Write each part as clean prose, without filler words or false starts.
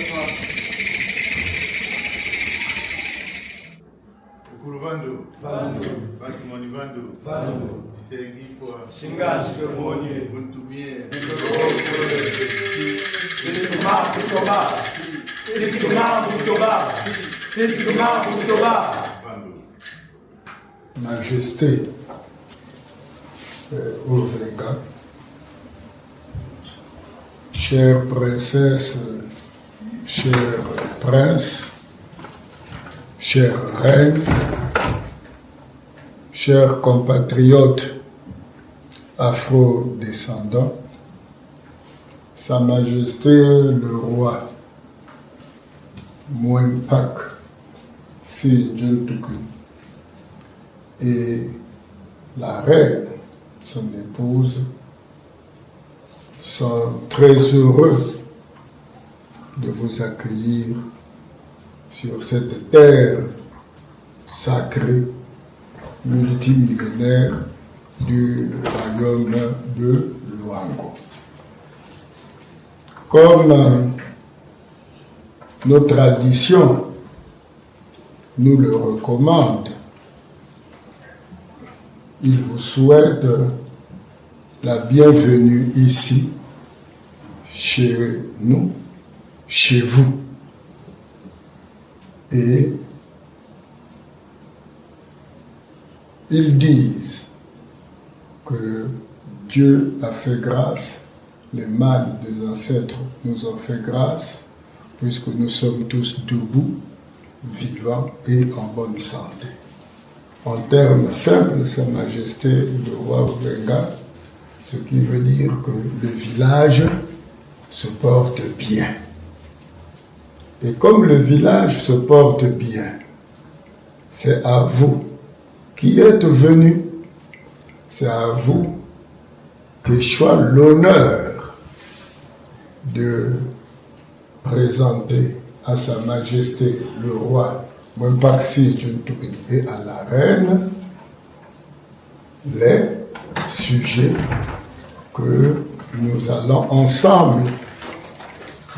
toi. Kulvando, Vando, Batumani Vando, Vando, Sengi Fwa, Shingashi Kemonye, Buntumie, Sitikuma Butoba, Sitikuma Butoba, Sitikuma Butoba. Vando. Majesté Ovenga, chère princesse, cher prince, chère reine, chers compatriotes afro-descendants, Sa Majesté le roi Mouempak Si Djuntuku et la reine, son épouse, sont très heureux de vous accueillir sur cette terre sacrée, multimillénaire du royaume de Luango. Comme nos traditions nous le recommandent, il vous souhaite la bienvenue ici, chez nous, chez vous. Et ils disent que Dieu a fait grâce, les mâles des ancêtres nous ont fait grâce, puisque nous sommes tous debout, vivants et en bonne santé. En termes simples, Sa Majesté le roi Ovenga, ce qui veut dire que le village se porte bien. Et comme le village se porte bien, c'est à vous qui êtes venus, c'est à vous que soit l'honneur de présenter à Sa Majesté le roi Mouempak Si Djuntuku et à la reine les sujets que nous allons ensemble,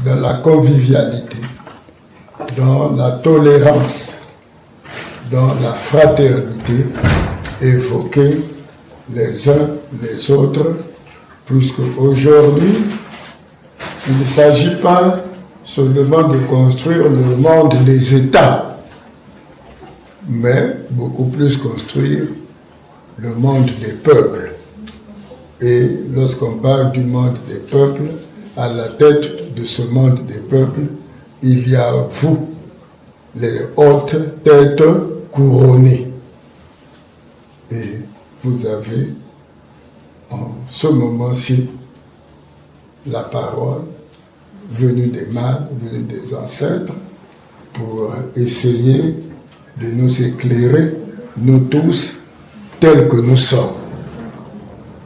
dans la convivialité, dans la tolérance, dans la fraternité, évoquer les uns les autres, puisque aujourd'hui, il ne s'agit pas seulement de construire le monde des États, mais beaucoup plus construire le monde des peuples. Et lorsqu'on parle du monde des peuples, à la tête de ce monde des peuples, il y a vous, les hautes têtes couronnées. Et vous avez en ce moment-ci la parole venue des mâles, venue des ancêtres, pour essayer de nous éclairer, nous tous, tels que nous sommes.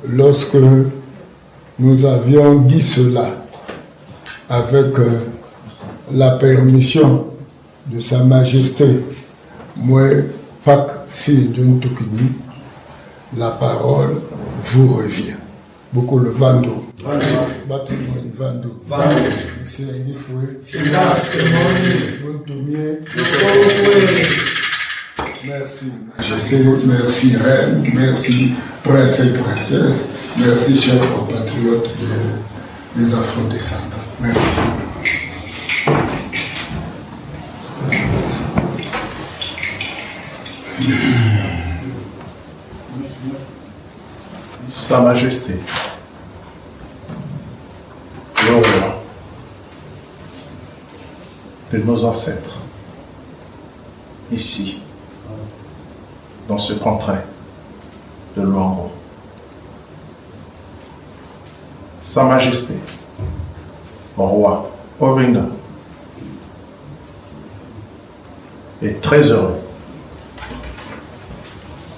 Lorsque nous avions dit cela avec la permission de Sa Majesté Mouempak Si Djuntuku, la parole vous revient. Beaucoup le Vando. Batumani Vando. Sengi Fwa. Merci. Merci reine, merci prince et princesse, merci chers compatriotes des afro-descendants. Merci. Sa Majesté, le roi de nos ancêtres, ici, dans ce contrée de Luango. Sa Majesté, le roi Ovenga, est très heureux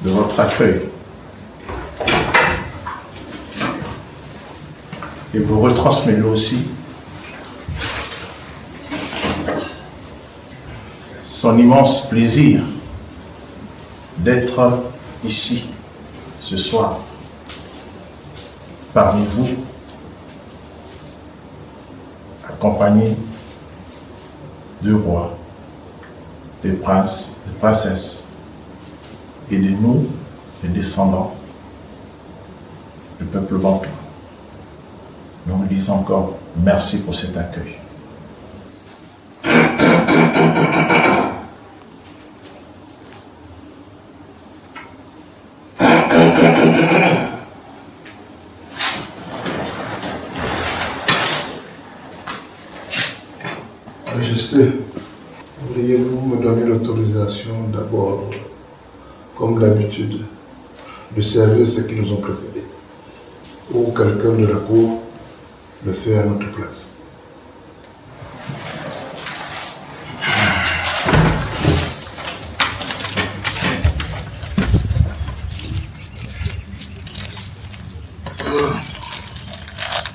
de votre accueil et vous retransmet lui aussi son immense plaisir d'être ici ce soir parmi vous, accompagné du roi, des princes, des princesses, et de nous, les descendants du peuple bantou. Nous vous disons encore merci pour cet accueil. Majesté, pourriez-vous me donner l'autorisation d'abord, comme d'habitude, de servir ceux qui nous ont précédés, ou quelqu'un de la cour le fait à notre place?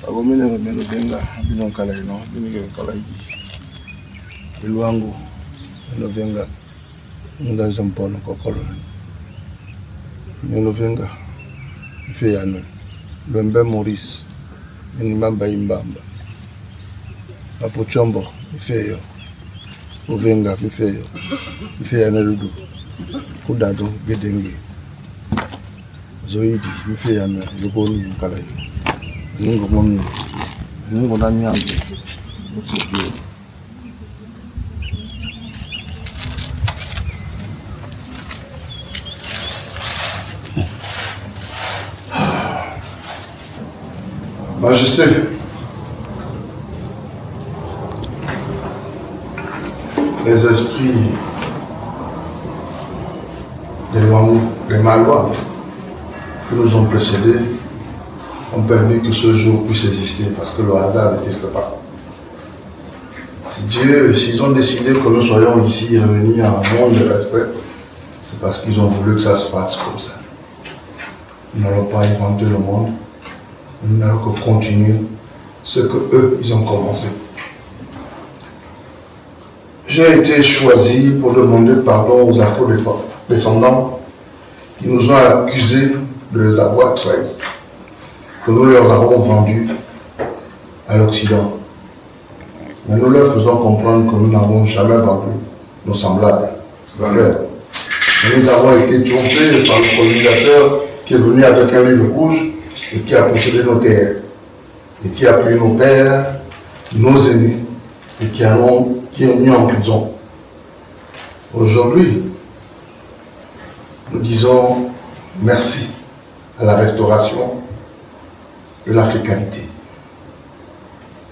Agomene remeno denga bino kala ino bino kala yi Luangu no venga nga zampono kokolo no venga feyano Bembe Maurice ni mamba imbamba apo chombo ifeyo uvenga ifeyo ifeyana ludu kudado gedenge zoidi ifeyana lugoni kala yi ningo momni ningo na nyambe Majesté, les esprits des Malois qui nous ont précédés ont permis que ce jour puisse exister parce que le hasard n'existe pas. S'ils ont décidé que nous soyons ici réunis en monde de respect, c'est parce qu'ils ont voulu que ça se fasse comme ça. Ils n'ont pas inventé le monde. Nous n'allons que continuer ce que eux, ils ont commencé. J'ai été choisi pour demander pardon aux afro-descendants qui nous ont accusés de les avoir trahis, que nous leur avons vendus à l'Occident. Mais nous leur faisons comprendre que nous n'avons jamais vendu nos semblables, frères. Nous avons été trompés par le colonisateur qui est venu avec un livre rouge et qui a possédé nos terres, et qui a pris nos pères, nos aînés, et qui ont mis en prison. Aujourd'hui, nous disons merci à la restauration de l'africanité.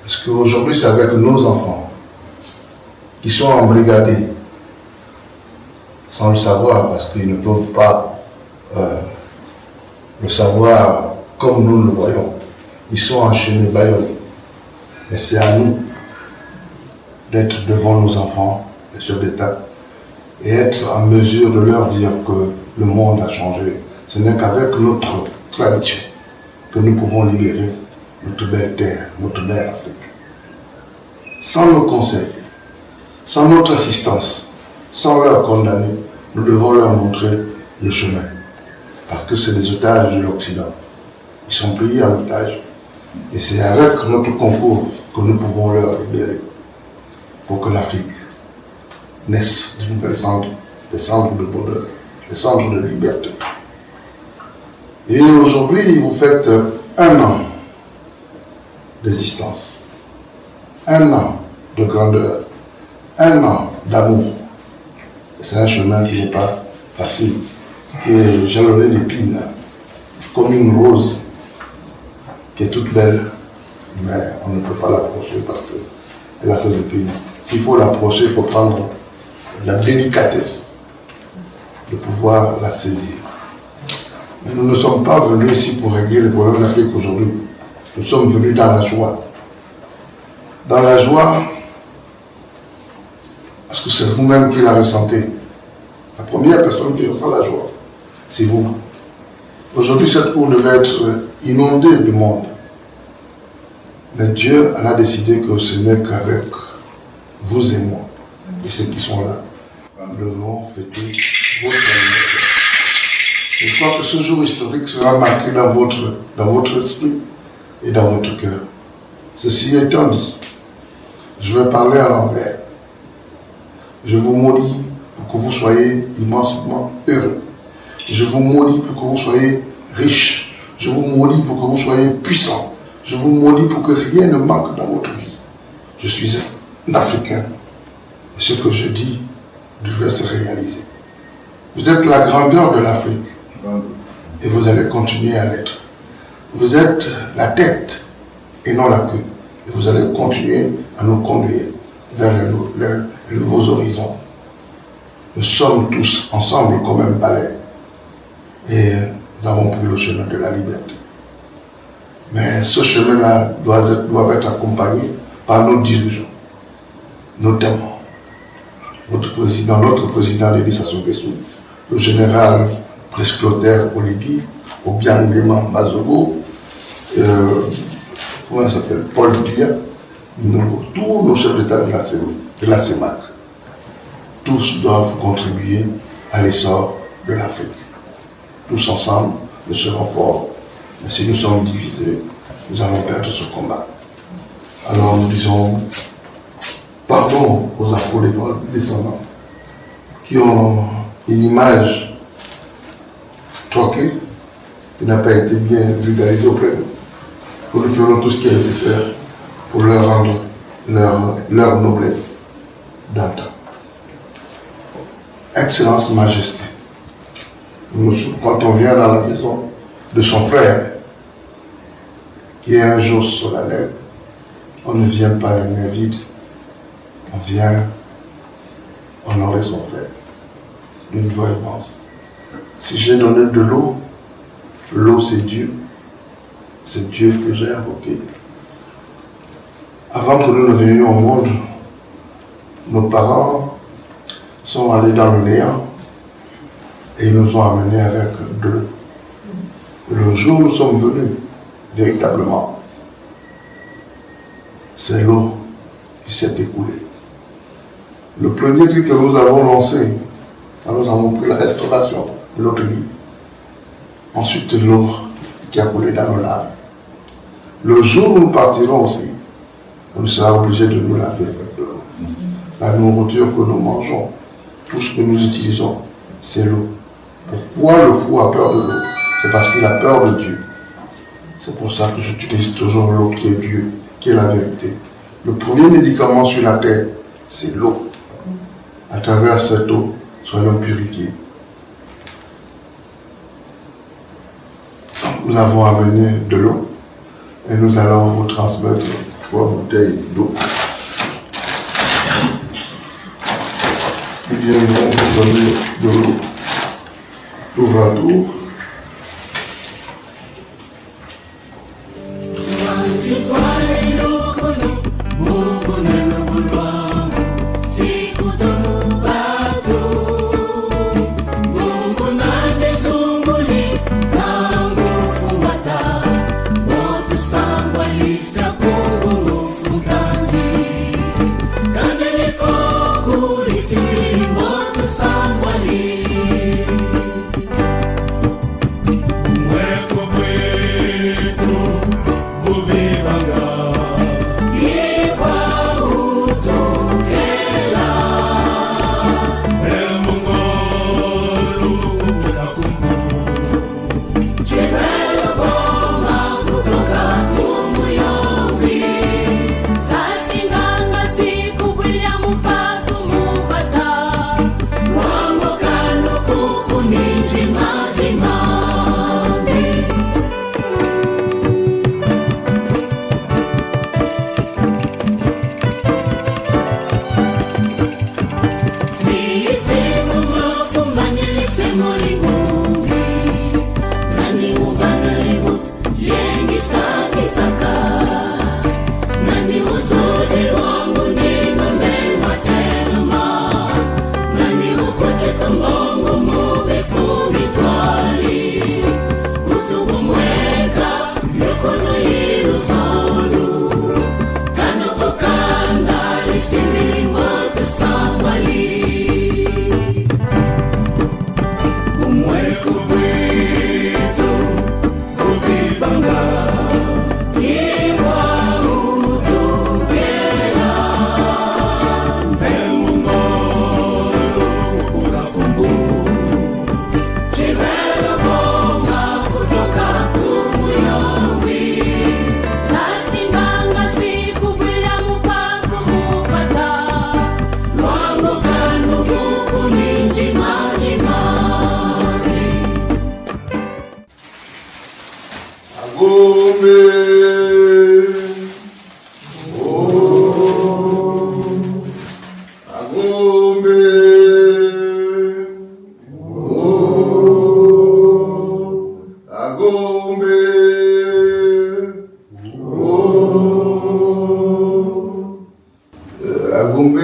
Parce qu'aujourd'hui, c'est avec nos enfants qui sont embrigadés, sans le savoir, parce qu'ils ne peuvent pas le savoir comme nous le voyons. Ils sont enchaînés, bâillonnés. Mais c'est à nous d'être devant nos enfants, les chefs d'État, et être en mesure de leur dire que le monde a changé. Ce n'est qu'avec notre tradition que nous pouvons libérer notre belle terre, notre belle Afrique. Sans nos conseils, sans notre assistance, sans leur condamner, nous devons leur montrer le chemin. Parce que c'est des otages de l'Occident. Ils sont pris en otage. Et c'est avec notre concours que nous pouvons leur libérer pour que l'Afrique naisse de nouvelles cendres, des cendres de bonheur, des cendres de liberté. Et aujourd'hui, vous faites 1 an d'existence, 1 an de grandeur, 1 an d'amour. Et c'est un chemin qui n'est pas facile, qui est jalonné d'épines, comme une rose qui est toute belle, mais on ne peut pas l'approcher parce qu'elle a ses épines. S'il faut l'approcher, il faut prendre la délicatesse de pouvoir la saisir. Mais nous ne sommes pas venus ici pour régler les problèmes de l'Afrique aujourd'hui. Nous sommes venus dans la joie. Dans la joie, parce que c'est vous-même qui la ressentez. La première personne qui ressent la joie, c'est vous. Aujourd'hui, cette cour devait être inondée de monde. Mais Dieu en a décidé que ce n'est qu'avec vous et moi, et ceux qui sont là, nous devons fêter votre anniversaire. Je crois que ce jour historique sera marqué dans votre esprit et dans votre cœur. Ceci étant dit, je vais parler en anglais. Je vous maudis pour que vous soyez immensément heureux. Je vous maudis pour que vous soyez riches. Je vous maudis pour que vous soyez puissants. Je vous maudis pour que rien ne manque dans votre vie. Je suis un Africain. Et ce que je dis devrait se réaliser. Vous êtes la grandeur de l'Afrique. Et vous allez continuer à l'être. Vous êtes la tête et non la queue. Et vous allez continuer à nous conduire vers les nouveaux horizons. Nous sommes tous ensemble comme un balai. Et nous avons pris le chemin de la liberté. Mais ce chemin-là doit être accompagné par nos dirigeants, notamment notre président Denis Sassou Nguesso, le général Presclotaire Oligui, Obiang-Nguema Mazogo, comment il s'appelle, Paul Biya, tous nos chefs d'État de la CEMAC. Tous doivent contribuer à l'essor de l'Afrique. Tous ensemble, nous serons forts. Mais si nous sommes divisés, nous allons perdre ce combat. Alors nous disons pardon aux afro-descendants qui ont une image troquée, qui n'a pas été bien vulgarisée auprès de nous. Nous ferons tout ce qui est nécessaire pour leur rendre leur noblesse d'antan. Excellence, Majesté, quand on vient dans la maison de son frère, qui est un jour solennel, on ne vient pas les mains vides, on vient honorer son frère d'une voix immense. Si j'ai donné de l'eau, l'eau c'est Dieu que j'ai invoqué. Avant que nous ne venions au monde, nos parents sont allés dans le néant et ils nous ont amenés avec de l'eau. Le jour où nous sommes venus, véritablement, c'est l'eau qui s'est écoulée. Le premier truc que nous avons lancé, quand nous avons pris la restauration de notre vie, ensuite l'eau qui a coulé dans nos laves. Le jour où nous partirons aussi, on sera obligé de nous laver avec de l'eau. La nourriture que nous mangeons, tout ce que nous utilisons, c'est l'eau. Pourquoi le fou a peur de l'eau? C'est parce qu'il a peur de Dieu. C'est pour ça que j'utilise toujours l'eau qui est Dieu, qui est la vérité. Le premier médicament sur la terre, c'est l'eau. À travers cette eau, soyons purifiés. Nous avons amené de l'eau et nous allons vous transmettre 3 bouteilles d'eau. Ils viendront vous donner de l'eau tour à tour.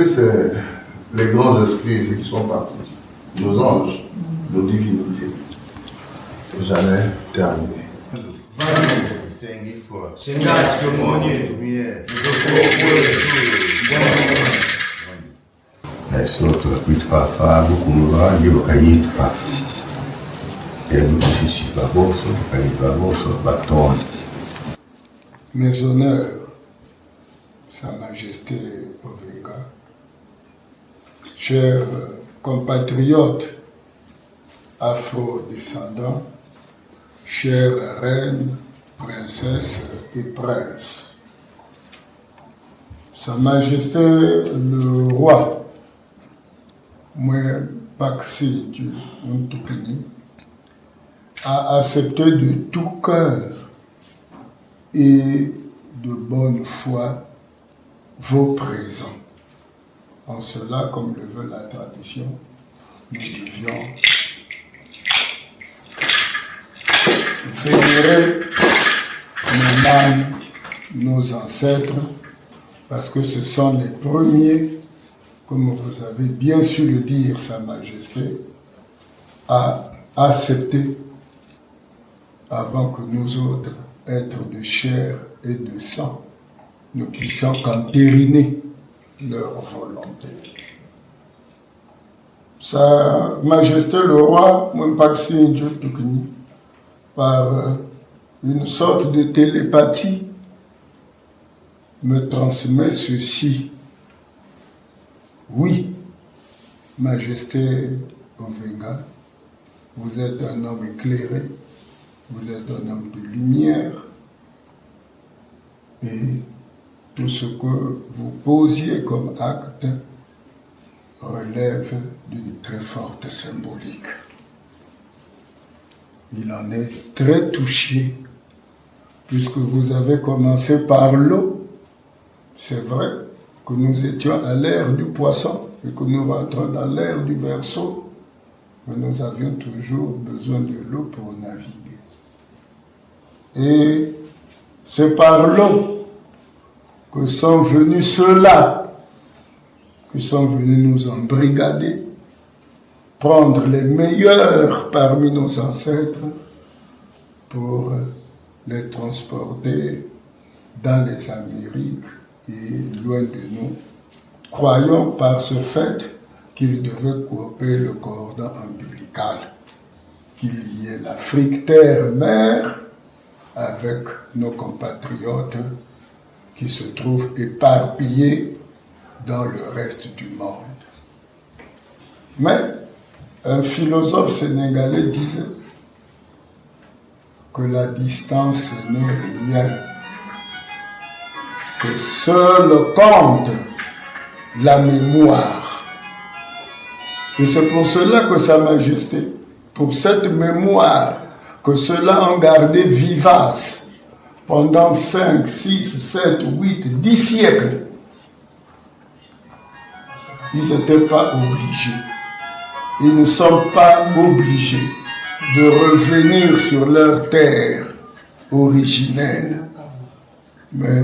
savez, c'est les grands esprits ici qui sont partis. Nos anges, nos divinités. Jamais terminé. Sengati Monye, Soto kuitfafa bukumura ngiro kayitfa ebusisi baboso kayibaboso baton. Mes honneurs, Sa Majesté Ovinga, chers compatriotes afro-descendants, chères reines, princesses et princes, Sa Majesté le roi, moi, Paxi du Montoukini, a accepté de tout cœur et de bonne foi vos présents. En cela, comme le veut la tradition, nous devions vénérer nos mânes, nos ancêtres, parce que ce sont les premiers, comme vous avez bien su le dire, Sa Majesté, à accepter, avant que nous autres, êtres de chair et de sang, nous puissions qu'entériner leur volonté. Sa Majesté le roi, par une sorte de télépathie, me transmet ceci. Oui, Majesté Ovinga, vous êtes un homme éclairé, vous êtes un homme de lumière, et tout ce que vous posiez comme acte relève d'une très forte symbolique. Il en est très touché, puisque vous avez commencé par l'eau. C'est vrai que nous étions à l'ère du poisson et que nous rentrons dans l'ère du Verseau, mais nous avions toujours besoin de l'eau pour naviguer. Et c'est par l'eau que sont venus ceux-là, qui sont venus nous embrigader, prendre les meilleurs parmi nos ancêtres pour les transporter dans les Amériques et loin de nous, croyons par ce fait qu'il devait couper le cordon ombilical, qu'il y ait l'Afrique terre-mère avec nos compatriotes qui se trouvent éparpillés dans le reste du monde. Mais un philosophe sénégalais disait que la distance n'est rien, que seul compte la mémoire. Et c'est pour cela que Sa Majesté, pour cette mémoire que ceux-là ont gardé vivace pendant 5, 6, 7, 8, 10 siècles, ils n'étaient pas obligés. Ils ne sont pas obligés de revenir sur leur terre originelle. Mais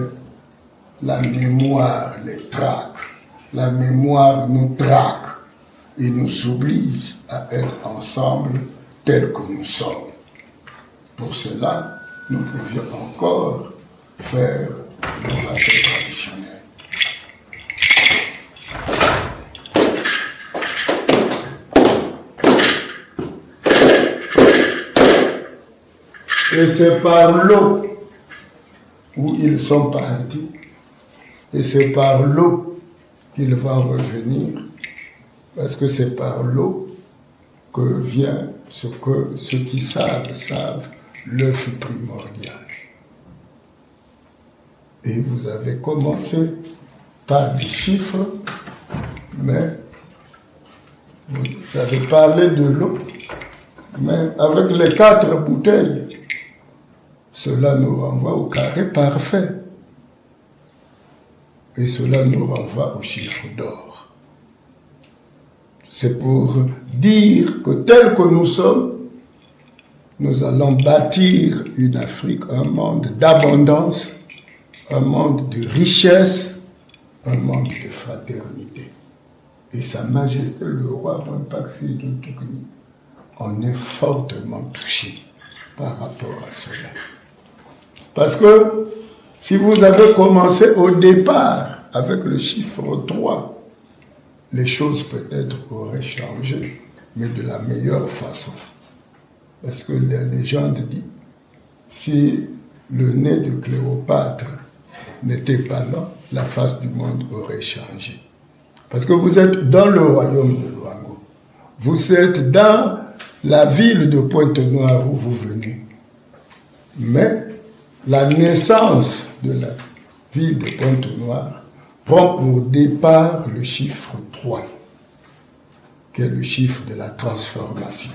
la mémoire les traque. La mémoire nous traque et nous oblige à être ensemble tels que nous sommes. Pour cela, nous pouvions encore faire le passé traditionnel. Et c'est par l'eau où ils sont partis, et c'est par l'eau qu'ils vont revenir, parce que c'est par l'eau que vient ce que ceux qui savent, l'œuf primordial. Et vous avez commencé par des chiffres, mais vous avez parlé de l'eau, mais avec les 4 bouteilles, cela nous renvoie au carré parfait. Et cela nous renvoie au chiffre d'or. C'est pour dire que tel que nous sommes, nous allons bâtir une Afrique, un monde d'abondance, un monde de richesse, un monde de fraternité. Et Sa Majesté le roi Mwempaxi de Tukuni en est fortement touché par rapport à cela. Parce que si vous avez commencé au départ avec le chiffre 3, les choses peut-être auraient changé, mais de la meilleure façon. Parce que la légende dit, si le nez de Cléopâtre n'était pas là, la face du monde aurait changé. Parce que vous êtes dans le royaume de Luango. Vous êtes dans la ville de Pointe-Noire où vous venez. Mais la naissance de la ville de Pointe-Noire prend pour départ le chiffre 3, qui est le chiffre de la transformation,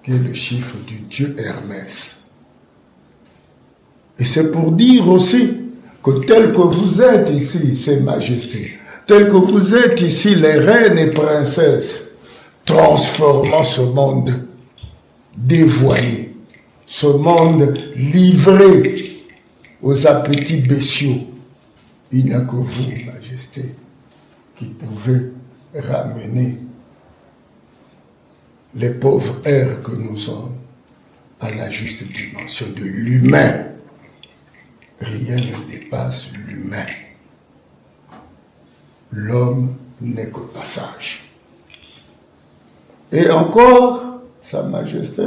qui est le chiffre du dieu Hermès. Et c'est pour dire aussi que tel que vous êtes ici, Ses Majestés, tel que vous êtes ici, les reines et princesses, transformant ce monde dévoyé, ce monde livré aux appétits bestiaux. Il n'y a que vous, Majesté, qui pouvez ramener les pauvres airs que nous sommes à la juste dimension de l'humain. Rien ne dépasse l'humain. L'homme n'est que passage. Et encore, Sa Majesté,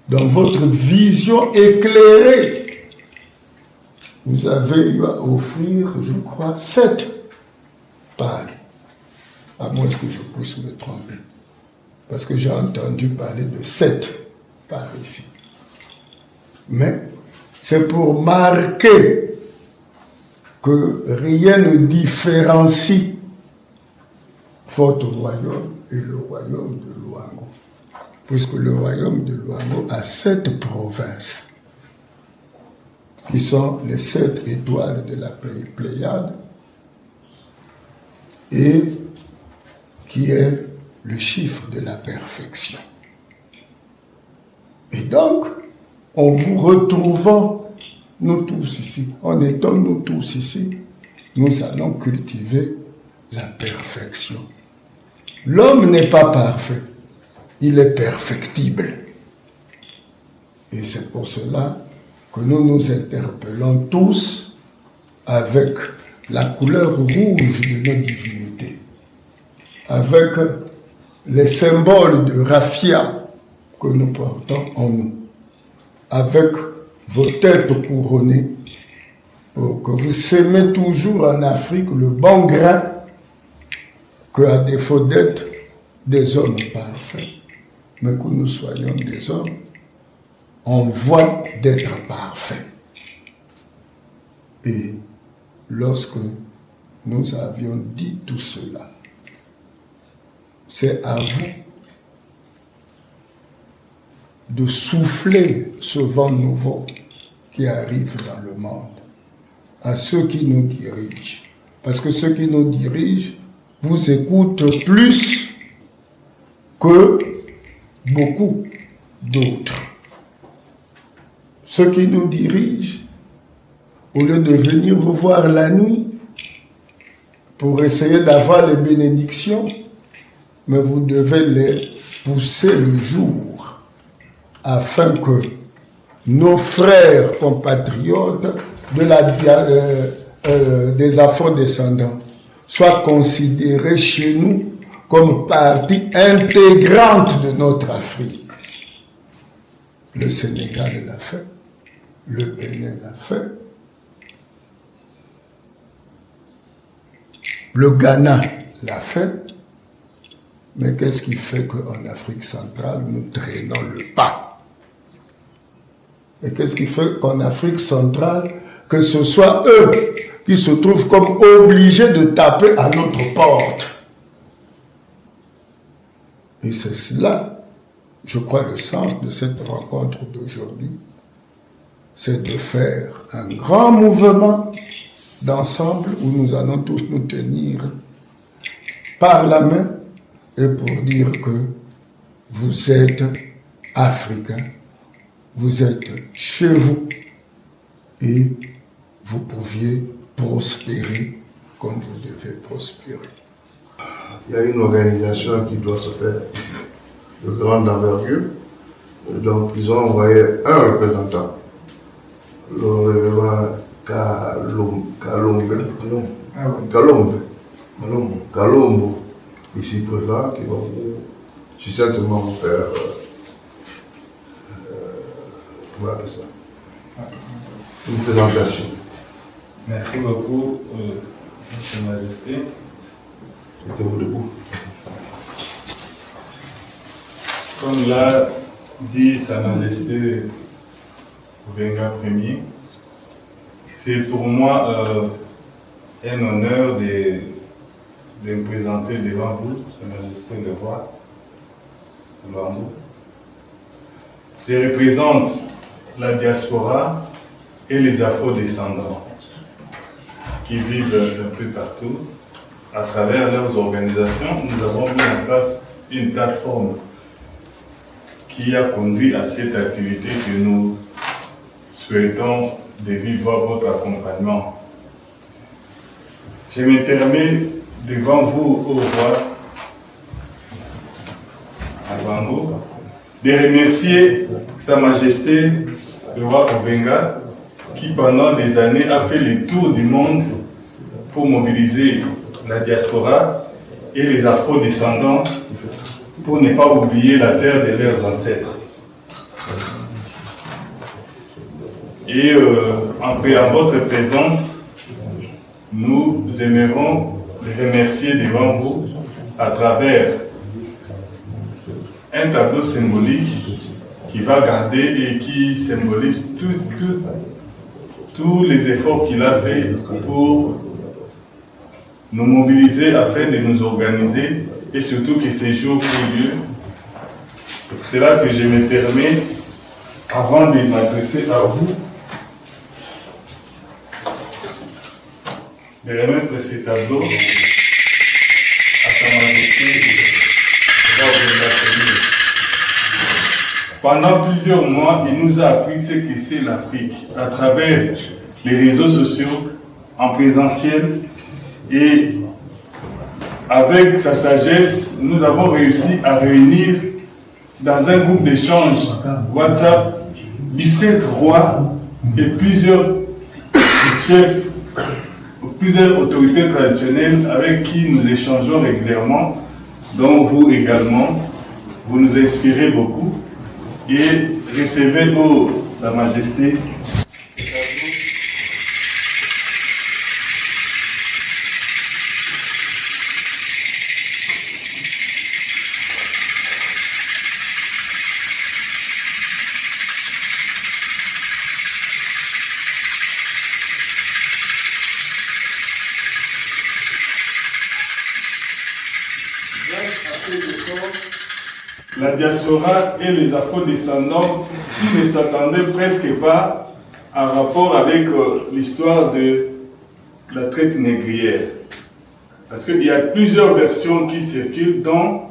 dans votre vision éclairée, vous avez eu à offrir, je crois, 7 pales. À moins que je puisse me tromper. Parce que j'ai entendu parler de 7 par ici. Mais c'est pour marquer que rien ne différencie votre royaume et le royaume de Luango. Puisque le royaume de Luango a 7 provinces, qui sont les 7 étoiles de la Pléiade, et qui est le chiffre de la perfection. Et donc, en vous retrouvant, nous tous ici, en étant nous tous ici, nous allons cultiver la perfection. L'homme n'est pas parfait, il est perfectible. Et c'est pour cela que nous nous interpellons tous avec la couleur rouge de nos divinités, avec les symboles de raffia que nous portons en nous, avec vos têtes couronnées, pour que vous sémez toujours en Afrique le bon grain, que à défaut d'être des hommes parfaits, mais que nous soyons des hommes en voie d'être parfaits. Et lorsque nous avions dit tout cela, c'est à vous de souffler ce vent nouveau qui arrive dans le monde, à ceux qui nous dirigent. Parce que ceux qui nous dirigent vous écoutent plus que beaucoup d'autres. Ceux qui nous dirigent, au lieu de venir vous voir la nuit pour essayer d'avoir les bénédictions, mais vous devez les pousser le jour afin que nos frères compatriotes des afro-descendants soient considérés chez nous comme partie intégrante de notre Afrique. Le Sénégal l'a fait, le Bénin l'a fait, le Ghana l'a fait, mais qu'est-ce qui fait qu'en Afrique centrale, nous traînons le pas? Et qu'est-ce qui fait qu'en Afrique centrale, que ce soit eux qui se trouvent comme obligés de taper à notre porte? Et c'est cela, je crois, le sens de cette rencontre d'aujourd'hui, c'est de faire un grand mouvement d'ensemble où nous allons tous nous tenir par la main et pour dire que vous êtes africains, vous êtes chez vous et vous pouviez prospérer comme vous devez prospérer. Il y a une organisation qui doit se faire ici, de grande envergure. Donc, ils ont envoyé un représentant, le révérend Kalombo, ici présent, qui va certainement vous faire comment on appelle ça, une présentation. Merci beaucoup, Votre Majesté. Mettez-vous debout. Comme l'a dit Sa Majesté Obenga Ier, c'est pour moi un honneur de me présenter devant vous, Sa Majesté le Roi, devant vous. Je représente la diaspora et les afro-descendants qui vivent un peu partout. À travers leurs organisations, nous avons mis en place une plateforme qui a conduit à cette activité que nous souhaitons de vivre votre accompagnement. Je me permets devant vous, au roi, avant vous, de remercier Sa Majesté le roi Obenga, qui pendant des années a fait le tour du monde pour mobiliser la diaspora et les afro-descendants pour ne pas oublier la terre de leurs ancêtres. Et en votre présence, nous aimerons les remercier devant vous à travers un tableau symbolique qui va garder et qui symbolise tous les efforts qu'il a fait pour nous mobiliser afin de nous organiser et surtout que ces jours aient lieu. C'est pour cela que je me permets, avant de m'adresser à vous, de remettre ces tableaux à Sa Majesté. Pendant plusieurs mois, il nous a appris ce que c'est l'Afrique à travers les réseaux sociaux, en présentiel, et avec sa sagesse, nous avons réussi à réunir dans un groupe d'échange WhatsApp 17 rois et plusieurs chefs, plusieurs autorités traditionnelles avec qui nous échangeons régulièrement, dont vous également. Vous nous inspirez beaucoup et recevez, Sa Majesté, la diaspora et les afro-descendants qui ne s'attendaient presque pas en rapport avec l'histoire de la traite négrière. Parce qu'il y a plusieurs versions qui circulent, dont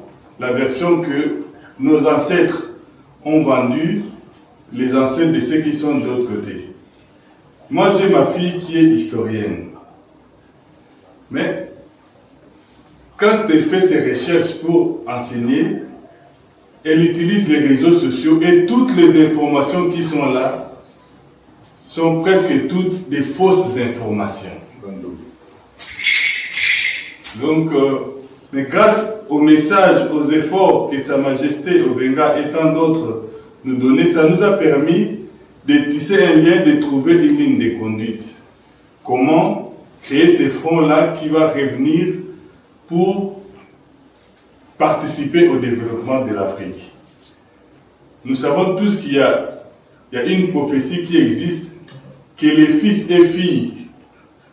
la version que nos ancêtres ont vendue, les ancêtres de ceux qui sont de l'autre côté. Moi, j'ai ma fille qui est historienne. Mais quand elle fait ses recherches pour enseigner, elle utilise les réseaux sociaux et toutes les informations qui sont là sont presque toutes des fausses informations. Donc, mais grâce aux messages, aux efforts que Sa Majesté Obenga et tant d'autres nous donnaient, ça nous a permis de tisser un lien, de trouver une ligne de conduite. Comment créer ces fronts-là qui va revenir pour participer au développement de l'Afrique. Nous savons tous qu'il y a une prophétie qui existe, que les fils et filles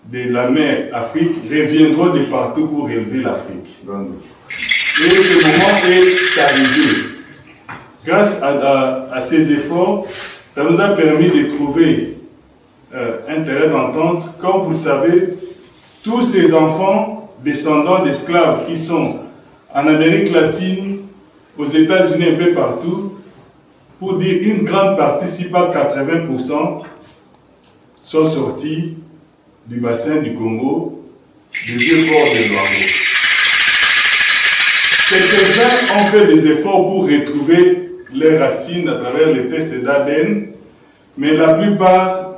de la mère Afrique reviendront de partout pour élever l'Afrique. Et ce moment est arrivé. Grâce à ces efforts, ça nous a permis de trouver un terrain d'entente. Comme vous le savez, tous ces enfants descendants d'esclaves qui sont en Amérique latine, aux États-Unis, un peu partout, pour dire une grande partie, si pas 80%, sont sortis du bassin du Congo du vieux port de Luango. Quelques-uns ont fait des efforts pour retrouver les racines à travers les tests d'ADN, mais la plupart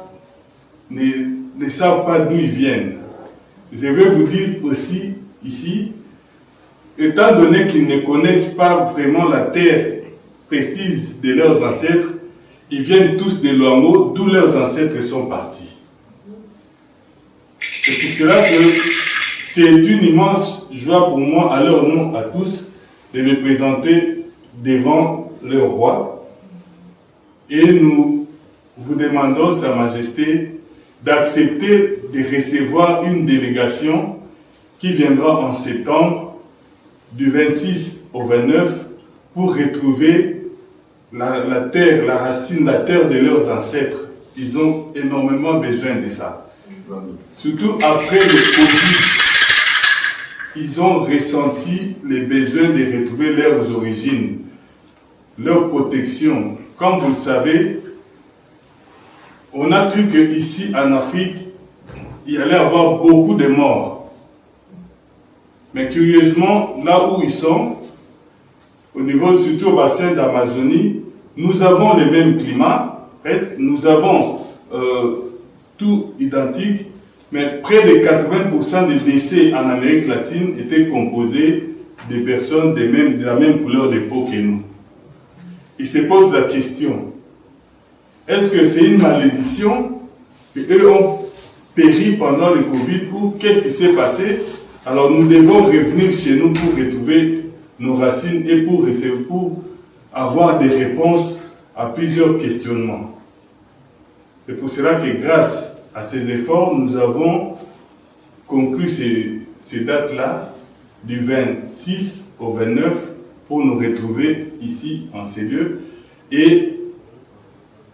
ne savent pas d'où ils viennent. Je vais vous dire aussi ici, étant donné qu'ils ne connaissent pas vraiment la terre précise de leurs ancêtres, ils viennent tous de Luango, d'où leurs ancêtres sont partis. C'est pour cela que c'est une immense joie pour moi, à leur nom à tous, de me présenter devant le roi. Et nous vous demandons, Sa Majesté, d'accepter de recevoir une délégation qui viendra en septembre, du 26 au 29, pour retrouver la terre, la racine, la terre de leurs ancêtres. Ils ont énormément besoin de ça. Surtout après le Covid, ils ont ressenti les besoins de retrouver leurs origines, leur protection. Comme vous le savez, on a cru qu'ici en Afrique, il allait y avoir beaucoup de morts. Mais curieusement, là où ils sont, au niveau surtout au bassin d'Amazonie, nous avons le même climat, presque, nous avons tout identique, mais près de 80% des décès en Amérique latine étaient composés de personnes de la même couleur de peau que nous. Ils se posent la question, est-ce que c'est une malédiction qu'eux ont péri pendant le Covid ou qu'est-ce qui s'est passé? Alors nous devons revenir chez nous pour retrouver nos racines et pour avoir des réponses à plusieurs questionnements. C'est pour cela que grâce à ces efforts, nous avons conclu ces dates-là du 26 au 29 pour nous retrouver ici en ces lieux et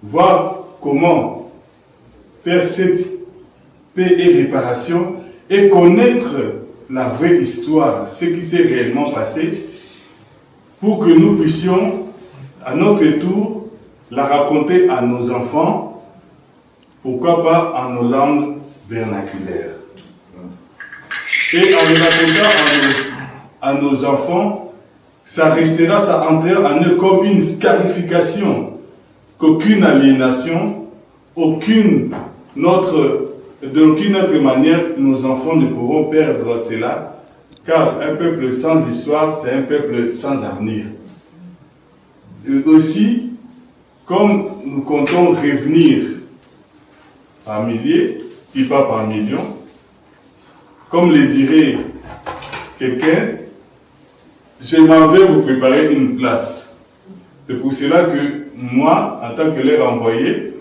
voir comment faire cette paix et réparation et connaître la vraie histoire, ce qui s'est réellement passé, pour que nous puissions, à notre tour, la raconter à nos enfants, pourquoi pas en nos langues vernaculaires. Et en le racontant à nos enfants, ça restera, ça entrera en eux comme une scarification, qu'aucune aliénation, d'aucune autre manière, nos enfants ne pourront perdre cela, car un peuple sans histoire, c'est un peuple sans avenir. Et aussi, comme nous comptons revenir par milliers, si pas par millions, comme le dirait quelqu'un, je m'en vais vous préparer une place. C'est pour cela que moi, en tant que leur envoyé,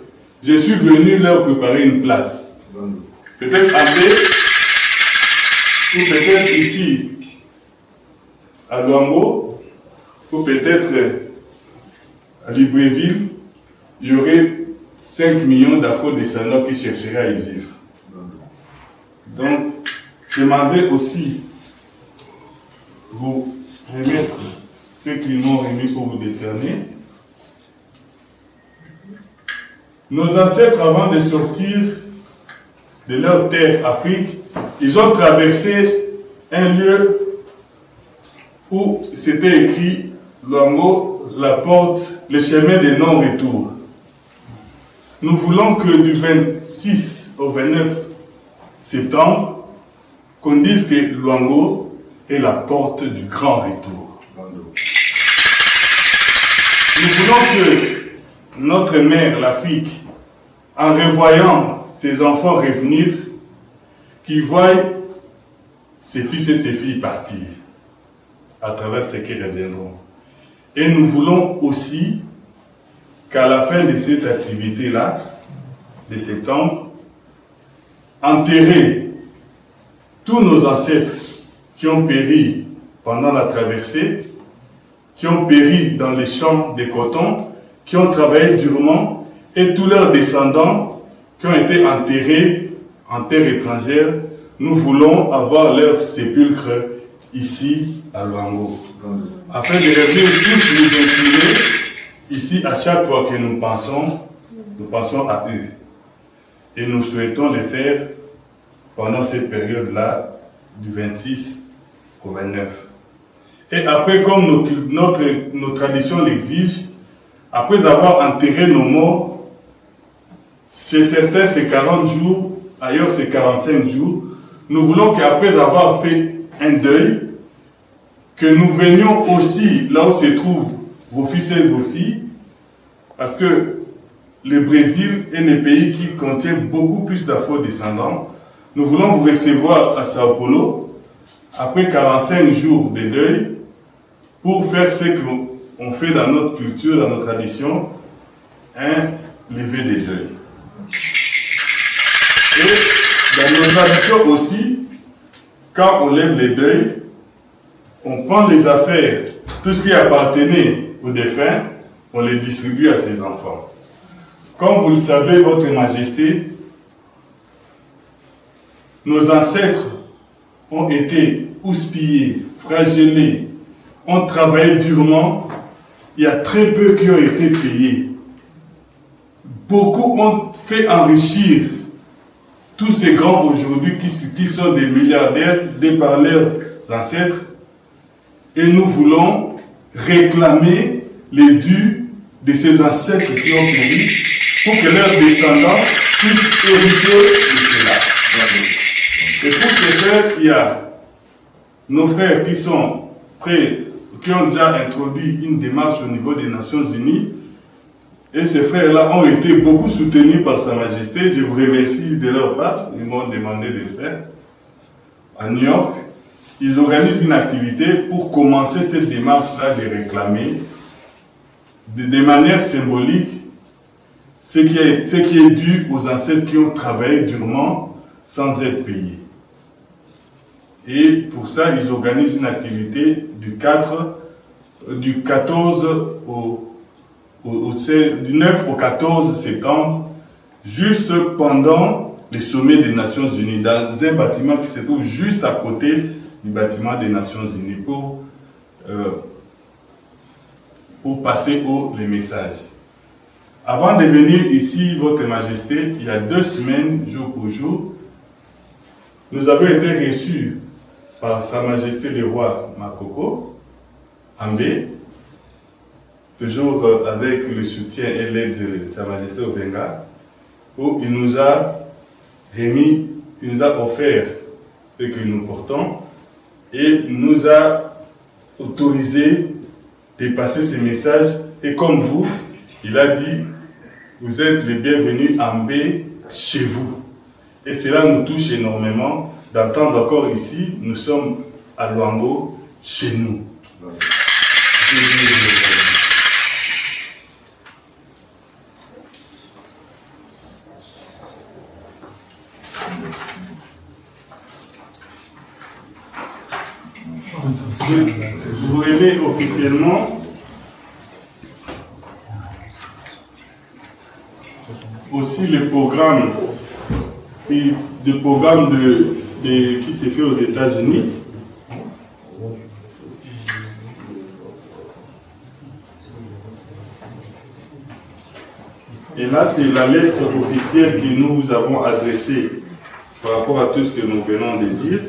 je suis venu leur préparer une place. Peut-être à Bé, ou peut-être ici, à Luango, ou peut-être à Libreville, il y aurait 5 millions d'afro-descendants qui chercheraient à y vivre. Donc, je m'en vais aussi vous remettre ce qu'ils m'ont remis pour vous décerner. Nos ancêtres, avant de sortir de leur terre Afrique, ils ont traversé un lieu où c'était écrit Luango, la porte, le chemin de non-retour. Nous voulons que du 26 au 29 septembre, qu'on dise que Luango est la porte du grand retour. Nous voulons que notre mère, l'Afrique, en revoyant ses enfants revenir, qu'ils voient ses fils et ses filles partir à travers ce qui reviendront. Et nous voulons aussi qu'à la fin de cette activité-là, de septembre, enterrer tous nos ancêtres qui ont péri pendant la traversée, qui ont péri dans les champs de coton, qui ont travaillé durement, et tous leurs descendants qui ont été enterrés en terre étrangère. Nous voulons avoir leur sépulcre ici à Luango, afin de revenir tous nous incliner ici à chaque fois que nous pensons à eux. Et nous souhaitons le faire pendant cette période-là du 26 au 29. Et après, comme nos traditions l'exigent, après avoir enterré nos morts, chez certains c'est 40 jours, ailleurs c'est 45 jours, nous voulons qu'après avoir fait un deuil, que nous venions aussi là où se trouvent vos fils et vos filles, parce que le Brésil est le pays qui contient beaucoup plus d'afro-descendants. Nous voulons vous recevoir à Sao Paulo après 45 jours de deuil pour faire ce qu'on fait dans notre culture, dans notre tradition, un lever des deuils. Et dans nos traditions aussi, quand on lève les deuils, on prend les affaires, tout ce qui appartenait aux défunts, on les distribue à ses enfants. Comme vous le savez, Votre Majesté, nos ancêtres ont été houspillés, flagellés, ont travaillé durement. Il y a très peu qui ont été payés. Beaucoup ont fait enrichir tous ces grands aujourd'hui qui sont des milliardaires de par leurs ancêtres. Et nous voulons réclamer les dus de ces ancêtres qui ont péri pour que leurs descendants puissent hériter de cela. Et pour ce faire, il y a nos frères qui sont prêts, qui ont déjà introduit une démarche au niveau des Nations Unies. Et ces frères-là ont été beaucoup soutenus par Sa Majesté. Je vous remercie de leur part. Ils m'ont demandé de le faire. À New York, ils organisent une activité pour commencer cette démarche-là de réclamer de manière symbolique ce qui est dû aux ancêtres qui ont travaillé durement sans être payés. Et pour ça, ils organisent une activité du 9 au 14 septembre, juste pendant les sommets des Nations Unies, dans un bâtiment qui se trouve juste à côté du bâtiment des Nations Unies, pour passer les messages. Avant de venir ici, Votre Majesté, il y a 2 semaines, jour pour jour, nous avons été reçus par Sa Majesté le Roi Makoko, Ambé, toujours avec le soutien et l'aide de Sa Majesté Obenga, où il nous a offert ce que nous portons et nous a autorisé de passer ces messages. Et comme vous, il a dit, vous êtes les bienvenus en paix chez vous. Et cela nous touche énormément d'entendre encore ici, nous sommes à Luango, chez nous. Je vous remets officiellement aussi le programme qui s'est fait aux États-Unis. Et là, c'est la lettre officielle que nous vous avons adressée par rapport à tout ce que nous venons de dire.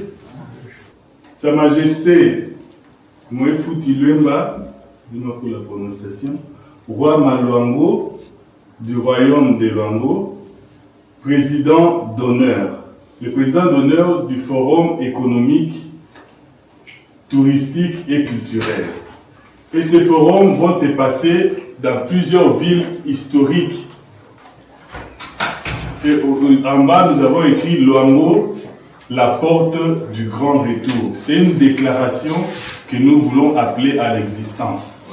Sa Majesté Mwefuti Luemba, dis-moi pour la prononciation, roi Maluango du royaume de Luango, président d'honneur, le président d'honneur du Forum économique, touristique et culturel. Et ces forums vont se passer dans plusieurs villes historiques. Et en bas, nous avons écrit Luango, la porte du grand retour. C'est une déclaration que nous voulons appeler à l'existence.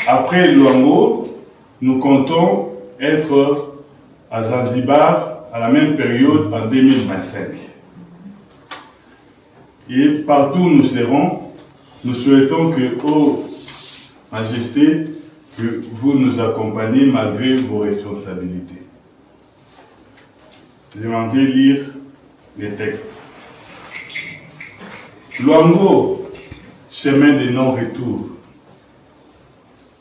Après Luango, nous comptons être à Zanzibar à la même période en 2025. Et partout où nous serons, nous souhaitons que, ô Majesté, que vous nous accompagnez malgré vos responsabilités. Je m'en vais lire les textes. Luango, chemin de non-retour.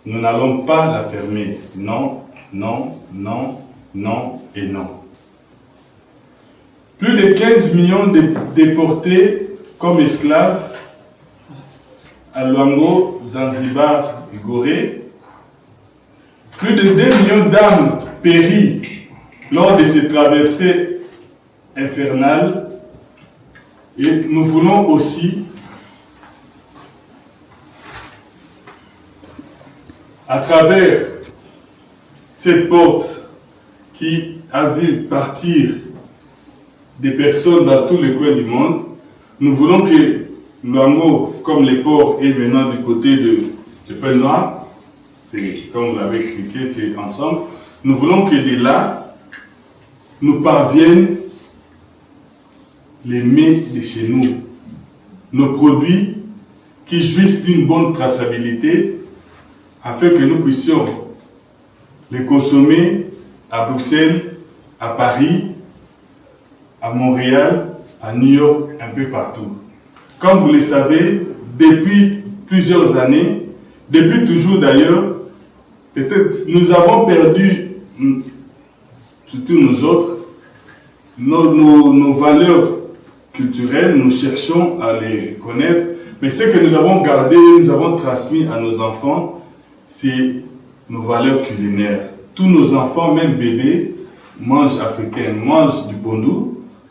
Nous n'allons pas la fermer. Non, non, non, non et non. Plus de 15 millions déportés comme esclaves à Luango, Zanzibar et Gorée. Plus de 2 millions d'âmes péries lors de ces traversées infernales. Et nous voulons aussi, à travers cette porte qui a vu partir des personnes dans tous les coins du monde, nous voulons que Luango, comme les ports, est maintenant du côté de Pôle Noir. C'est comme vous l'avez expliqué, c'est ensemble. Nous voulons que de là, nous parviennent les mets de chez nous, nos produits qui jouissent d'une bonne traçabilité, afin que nous puissions les consommer à Bruxelles, à Paris, à Montréal, à New York, un peu partout. Comme vous le savez, depuis plusieurs années, depuis toujours d'ailleurs, peut-être nous avons perdu, surtout nous autres, nos valeurs culturelles, nous cherchons à les connaître, mais ce que nous avons gardé, nous avons transmis à nos enfants, c'est nos valeurs culinaires. Tous nos enfants, même bébés, mangent africain, mangent du pondou,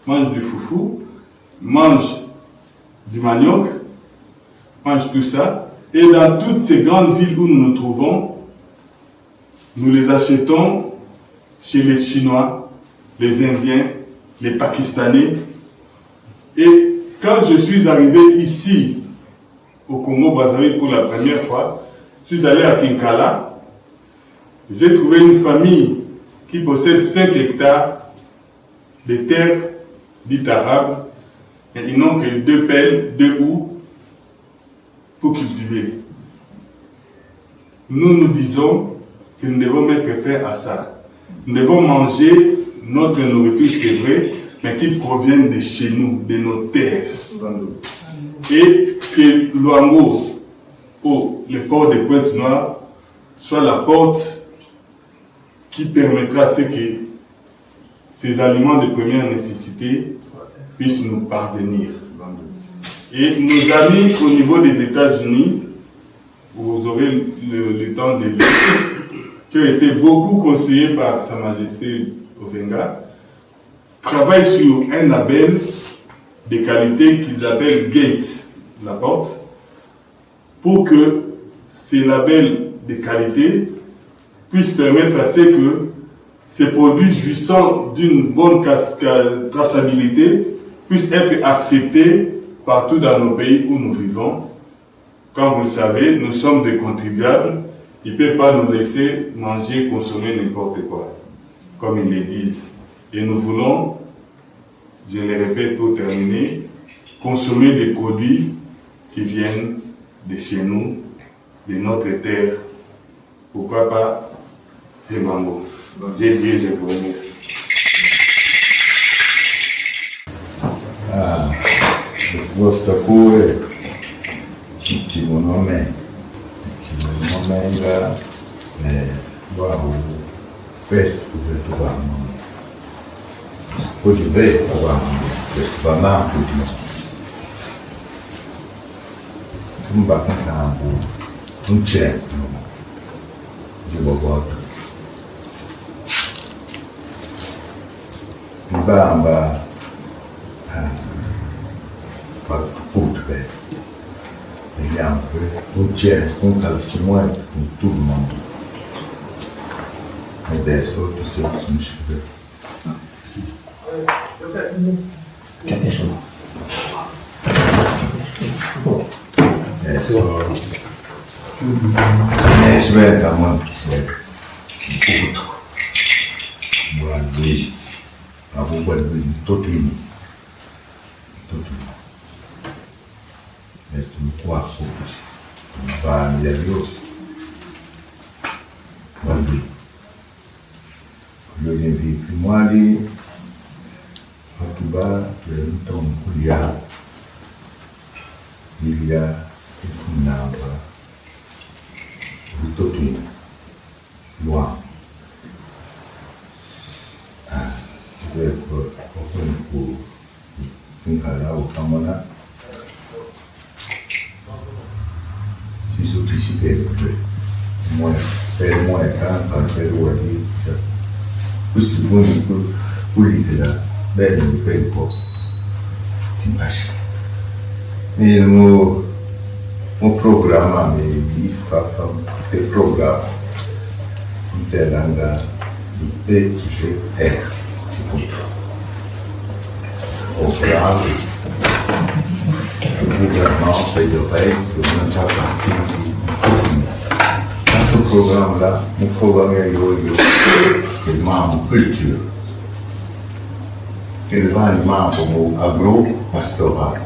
mangent du foufou, mangent du manioc, mangent tout ça. Et dans toutes ces grandes villes où nous nous trouvons, nous les achetons chez les Chinois, les Indiens, les Pakistanais. Et quand je suis arrivé ici, au Congo-Brazzaville pour la première fois, je suis allé à Kinkala. J'ai trouvé une famille qui possède 5 hectares de terres dites arabes, et ils n'ont que 2 pelles, 2 houes pour cultiver. Nous disons que nous devons mettre fin à ça. Nous devons manger notre nourriture, c'est vrai, mais qui proviennent de chez nous, de nos terres. Et que Luango, le port de Pointe-Noire, soit la porte qui permettra à ce que ces aliments de première nécessité puissent nous parvenir. Et nos amis au niveau des États-Unis, vous aurez le temps de lire, qui ont été beaucoup conseillés par Sa Majesté Ovenga, travaillent sur un label de qualité qu'ils appellent Gate, la porte, pour que ces labels de qualité puissent permettre à ce que ces produits jouissant d'une bonne traçabilité puissent être acceptés partout dans nos pays où nous vivons. Comme vous le savez, nous sommes des contribuables. Ils ne peuvent pas nous laisser manger, consommer n'importe quoi, comme ils le disent. Et nous voulons, je le répète pour terminer, consommer des produits qui viennent de chez nous, de notre terre. Pourquoi pas des mangos. J'ai dit, je vous remercie. Risposta pure, ci nome era wow, questo che trovamo, poi di vero trovamo, questo va Napoli, un baccano, un cesso, di Bogotà. Bamba fatto tutto vediamo un gesto, un calcimone con tutto il mondo e adesso ti sei conosciuto adesso ne sventa molto tutto guardi aku buat tudo ini, mas tu kuat fokus, para melhorios, bagi, kalau yang di Fimwali, Fatuba, Lenton, Kuliah, Lilia, Ifunamba, tudo ini, luar. pour Nkala ou Kamona. Si je suis moi, c'est moi, quand je suis aussi bon pour l'idée là, ben, je ne paye pas. C'est vache. Et mon programme, mais il se fait des programmes de langue PGR. Programme de gouvernance et de règles de l'intervention du dans ce programme-là, mon programme est le membre culture. Et le membre agro-pastoral.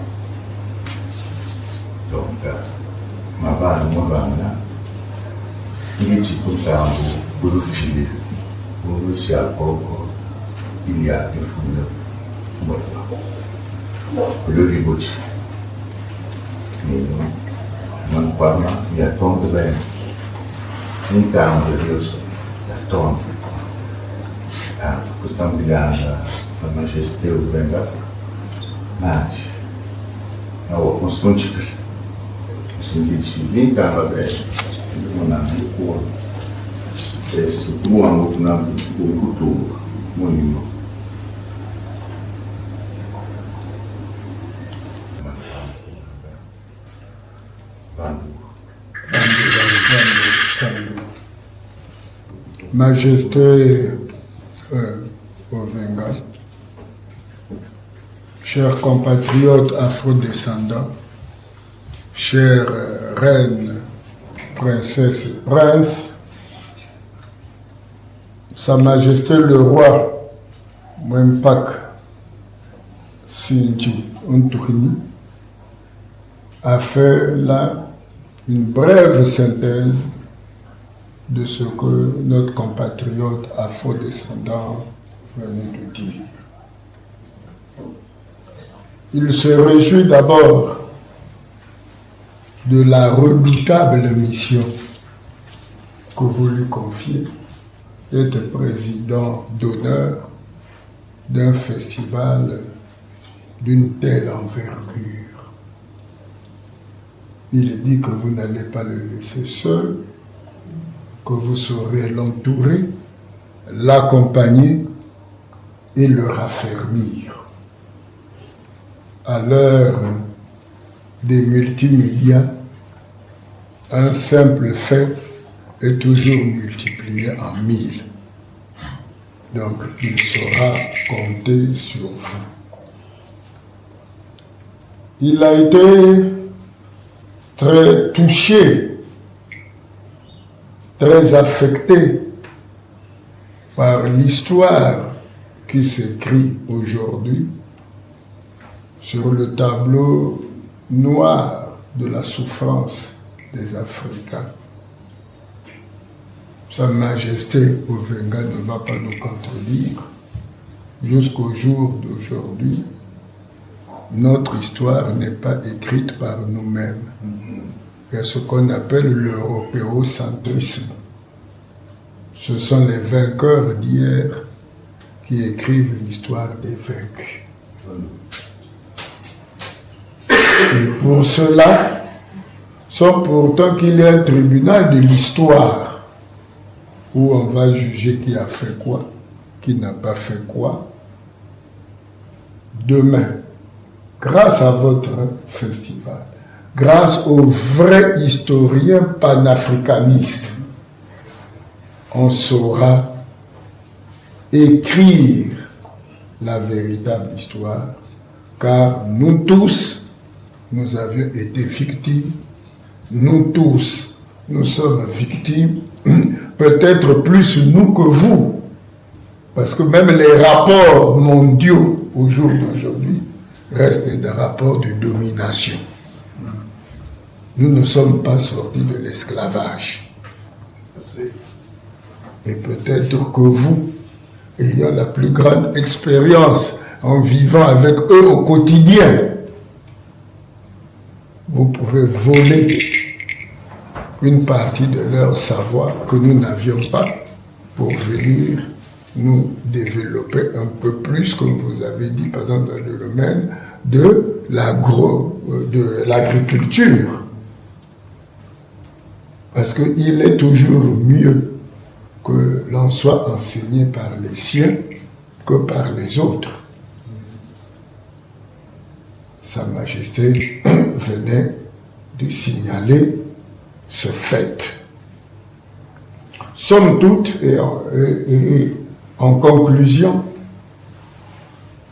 Donc, ma vanne, il est tout le temps pour le filer, pour le ciel, il y a des foules. Le riboche. Non pas, il y a tant de bains. Un campo de Deus, la tombe. Questa ambigliata, Sa Majesté o Venga, mas, não senti que o sentido de brincar bem, não na rua, esse o ângulo na cultura, muito. Majesté Ovenga, chers compatriotes afrodescendants, chères reines, princesses et princes, Sa Majesté le roi Mwempak Sindji Ntourimi a fait là une brève synthèse de ce que notre compatriote afro-descendant venait de dire. Il se réjouit d'abord de la redoutable mission que vous lui confiez d'être président d'honneur d'un festival d'une telle envergure. Il dit que vous n'allez pas le laisser seul, que vous saurez l'entourer, l'accompagner et le raffermir. À l'heure des multimédias, un simple fait est toujours multiplié en 1000. Donc, il saura compter sur vous. Il a été très touché, très affecté par l'histoire qui s'écrit aujourd'hui sur le tableau noir de la souffrance des Africains. Sa Majesté Ovenga ne va pas nous contredire. Jusqu'au jour d'aujourd'hui, notre histoire n'est pas écrite par nous-mêmes. Il y a ce qu'on appelle l'européocentrisme. Ce sont les vainqueurs d'hier qui écrivent l'histoire des vaincus. Et pour cela, sans pourtant qu'il y ait un tribunal de l'histoire où on va juger qui a fait quoi, qui n'a pas fait quoi. Demain, grâce à votre festival, grâce aux vrais historiens panafricanistes, on saura écrire la véritable histoire, car nous tous, nous avions été victimes, nous tous, nous sommes victimes, peut-être plus nous que vous, parce que même les rapports mondiaux au jour d'aujourd'hui restent des rapports de domination. Nous ne sommes pas sortis de l'esclavage. Et peut-être que vous, ayant la plus grande expérience en vivant avec eux au quotidien, vous pouvez voler une partie de leur savoir que nous n'avions pas pour venir nous développer un peu plus, comme vous avez dit, par exemple dans le domaine de l'agriculture. Parce qu'il est toujours mieux que l'on soit enseigné par les siens que par les autres. Sa Majesté venait de signaler ce fait. Somme toute, et en conclusion,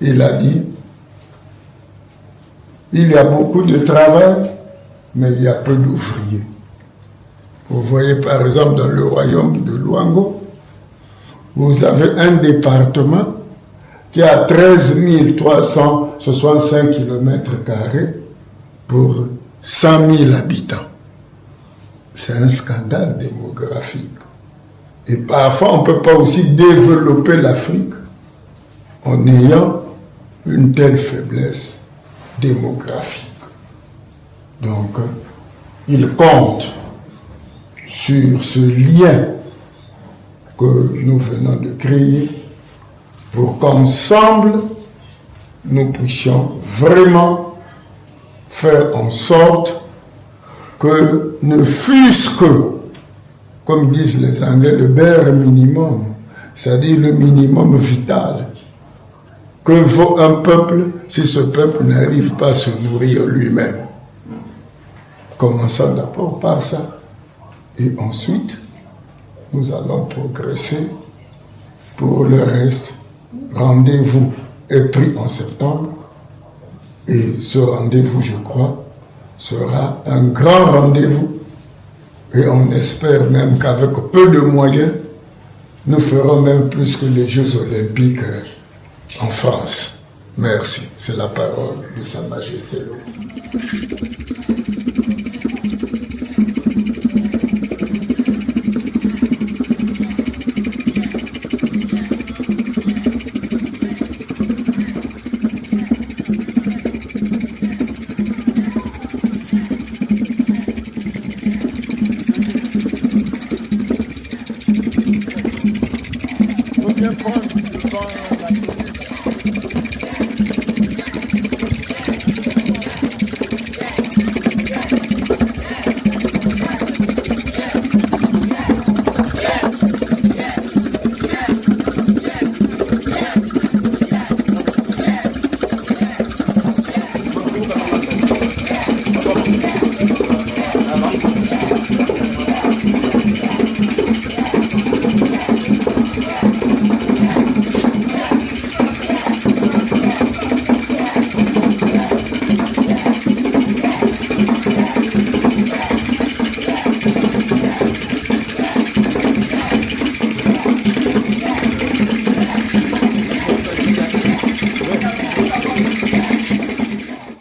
il a dit, il y a beaucoup de travail, mais il y a peu d'ouvriers. Vous voyez par exemple dans le royaume de Luango, vous avez un département qui a 13 365 km² pour 100 000 habitants. C'est un scandale démographique. Et parfois, on ne peut pas aussi développer l'Afrique en ayant une telle faiblesse démographique. Donc, il compte sur ce lien que nous venons de créer pour qu'ensemble, nous puissions vraiment faire en sorte que ne fût-ce que, comme disent les Anglais, le bare minimum, c'est-à-dire le minimum vital, que vaut un peuple si ce peuple n'arrive pas à se nourrir lui-même. Commençons d'abord par ça. Et ensuite, nous allons progresser. Pour le reste, rendez-vous est pris en septembre. Et ce rendez-vous, je crois, sera un grand rendez-vous. Et on espère même qu'avec peu de moyens, nous ferons même plus que les Jeux Olympiques en France. Merci. C'est la parole de Sa Majesté.